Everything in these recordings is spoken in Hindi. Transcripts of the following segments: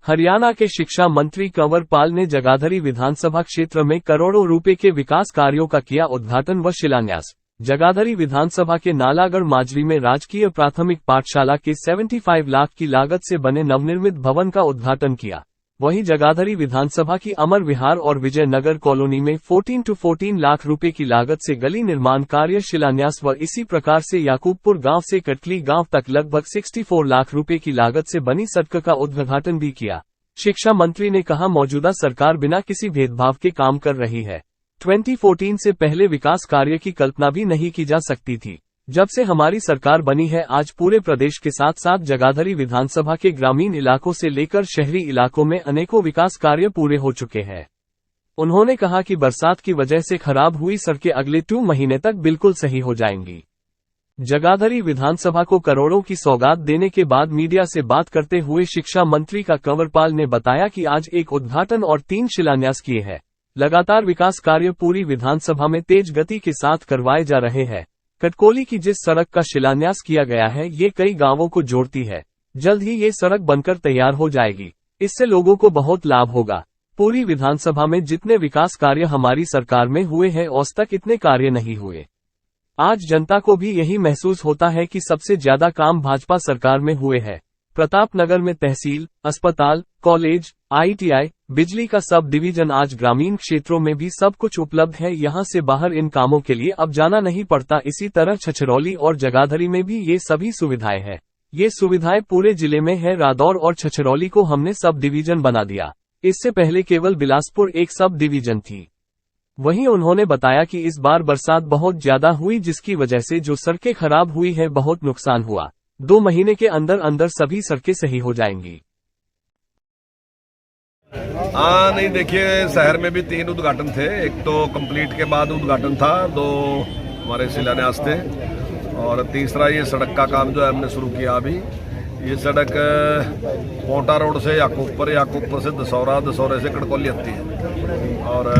हरियाणा के शिक्षा मंत्री कंवर पाल ने जगाधरी विधानसभा क्षेत्र में करोड़ों रुपए के विकास कार्यों का किया उद्घाटन व शिलान्यास। जगाधरी विधानसभा के नालागढ़ माजरी में राजकीय प्राथमिक पाठशाला के 75 लाख की लागत से बने नवनिर्मित भवन का उद्घाटन किया। वहीं जगाधरी विधानसभा की अमर विहार और विजय नगर कॉलोनी में 14 लाख रुपए की लागत से गली निर्माण कार्य शिलान्यास व इसी प्रकार से याकूबपुर गांव से कटली गांव तक लगभग 64 लाख रुपए की लागत से बनी सड़क का उद्घाटन भी किया। शिक्षा मंत्री ने कहा, मौजूदा सरकार बिना किसी भेदभाव के काम कर रही है। 2014 से पहले विकास कार्य की कल्पना भी नहीं की जा सकती थी। जब से हमारी सरकार बनी है, आज पूरे प्रदेश के साथ साथ जगाधरी विधानसभा के ग्रामीण इलाकों से लेकर शहरी इलाकों में अनेकों विकास कार्य पूरे हो चुके हैं। उन्होंने कहा कि बरसात की वजह से खराब हुई सड़कें अगले 2 महीने तक बिल्कुल सही हो जाएंगी। जगाधरी विधानसभा को करोड़ों की सौगात देने के बाद मीडिया से बात करते हुए शिक्षा मंत्री का कंवर पाल ने बताया कि आज एक उद्घाटन और 3 शिलान्यास किए हैं। लगातार विकास कार्य पूरी विधानसभा में तेज गति के साथ करवाए जा रहे हैं। कटकोली की जिस सड़क का शिलान्यास किया गया है, ये कई गांवों को जोड़ती है। जल्द ही ये सड़क बनकर तैयार हो जाएगी। इससे लोगों को बहुत लाभ होगा। पूरी विधानसभा में जितने विकास कार्य हमारी सरकार में हुए हैं, आज तक इतने कार्य नहीं हुए। आज जनता को भी यही महसूस होता है कि सबसे ज्यादा काम भाजपा सरकार में हुए हैं। प्रतापनगर में तहसील, अस्पताल, कॉलेज, ITI, बिजली का सब डिवीजन, आज ग्रामीण क्षेत्रों में भी सब कुछ उपलब्ध है। यहां से बाहर इन कामों के लिए अब जाना नहीं पड़ता। इसी तरह छछरौली और जगाधरी में भी ये सभी सुविधाएं हैं। ये सुविधाएं पूरे जिले में है। रादौर और छछरौली को हमने सब डिवीजन बना दिया। इससे पहले केवल बिलासपुर एक सब डिवीजन थी। वहीं उन्होंने बताया कि इस बार बरसात बहुत ज्यादा हुई, जिसकी वजह से जो सड़कें खराब हुई है, बहुत नुकसान हुआ। 2 महीने के अंदर अंदर सभी सड़कें सही हो जाएंगी। हाँ, नहीं, देखिए, शहर में भी 3 उद्घाटन थे। एक तो कंप्लीट के बाद उद्घाटन था, 2 हमारे शिलान्यास थे, और तीसरा ये सड़क का काम जो है हमने शुरू किया अभी। ये सड़क पोंटा रोड से याकूबपुर से दसौरे से कटकोली आती है, और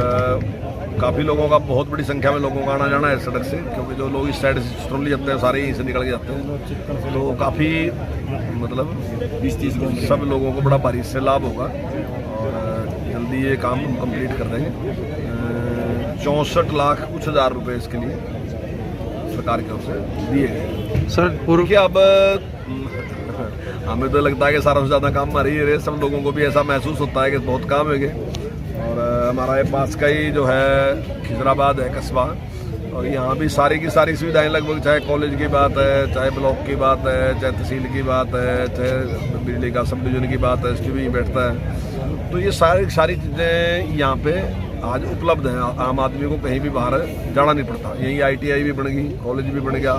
काफ़ी लोगों का, बहुत बड़ी संख्या में लोगों का आना जाना है इस सड़क से, क्योंकि जो लोग इस साइड से चित्रौली जाते हैं सारे यहीं से निकल के जाते हैं। तो काफ़ी मतलब 20-30 सब लोगों को बड़ा भारी इससे लाभ होगा, और जल्दी ये काम हम कंप्लीट कर देंगे। 64 लाख कुछ हज़ार रुपए इसके लिए सरकार की ओर से दिए गए। सर, देखिए, अब हमें तो लगता है कि सारों से ज़्यादा काम हमारी है। सब लोगों को भी ऐसा महसूस होता है कि बहुत काम है। और हमारा ये पास का ही जो है खिजराबाद है कस्बा, और यहाँ भी सारी की सारी सुविधाएं लगभग, चाहे कॉलेज की बात है, चाहे ब्लॉक की बात है, चाहे तहसील की बात है, चाहे बिजली का सब डिवीजन की बात है, इसकी भी बैठता है। तो ये सारी चीज़ें यहाँ पे आज उपलब्ध हैं। आम आदमी को कहीं भी बाहर जाना नहीं पड़ता। यहीं ITI भी बन गई, कॉलेज भी बन गया,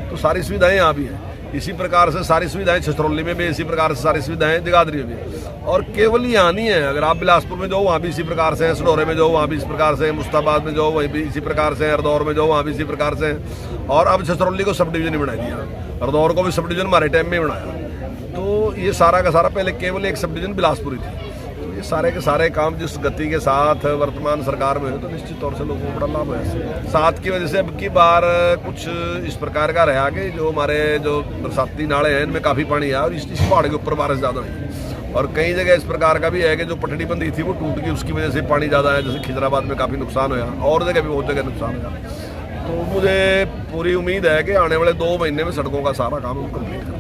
तो सारी सुविधाएं यहाँ भी हैं। इसी प्रकार से सारी सुविधाएं छछरौली में भी, इसी प्रकार से सारी सुविधाएं जगाधरी में भी। और केवल यहाँ नहीं है, अगर आप बिलासपुर में जाओ वहाँ भी इसी प्रकार से, सडौरे में जाओ वहाँ भी इस प्रकार से, मुस्ताबाद में जाओ वहीं भी इसी प्रकार से, हरदौर में जाओ वहाँ भी इसी प्रकार से। और अब छछरौली को सब डिवीजन ही बना दिया, हरदौर को भी सब डिवीजन हमारे टाइम में बनाया। तो ये सारा का सारा, पहले केवल एक सब डिवीजन बिलासपुर ही थी। ये सारे के सारे काम जिस गति के साथ वर्तमान सरकार में है, तो निश्चित तौर से लोगों को बड़ा लाभ है। साथ की वजह से अब की बार कुछ इस प्रकार का रहा कि जो हमारे जो बरसाती नाले हैं, इनमें काफ़ी पानी आया, और इस पहाड़ के ऊपर बारिश ज़्यादा हुई, और कई जगह इस प्रकार का भी है कि जो पटड़ी बंदी थी वो टूट गई, उसकी वजह से पानी ज़्यादा आया। जैसे खिजराबाद में काफ़ी नुकसान हुआ, और जगह भी बहुत जगह नुकसान हुआ। तो मुझे पूरी उम्मीद है कि आने वाले 2 महीने में सड़कों का सारा काम कंप्लीट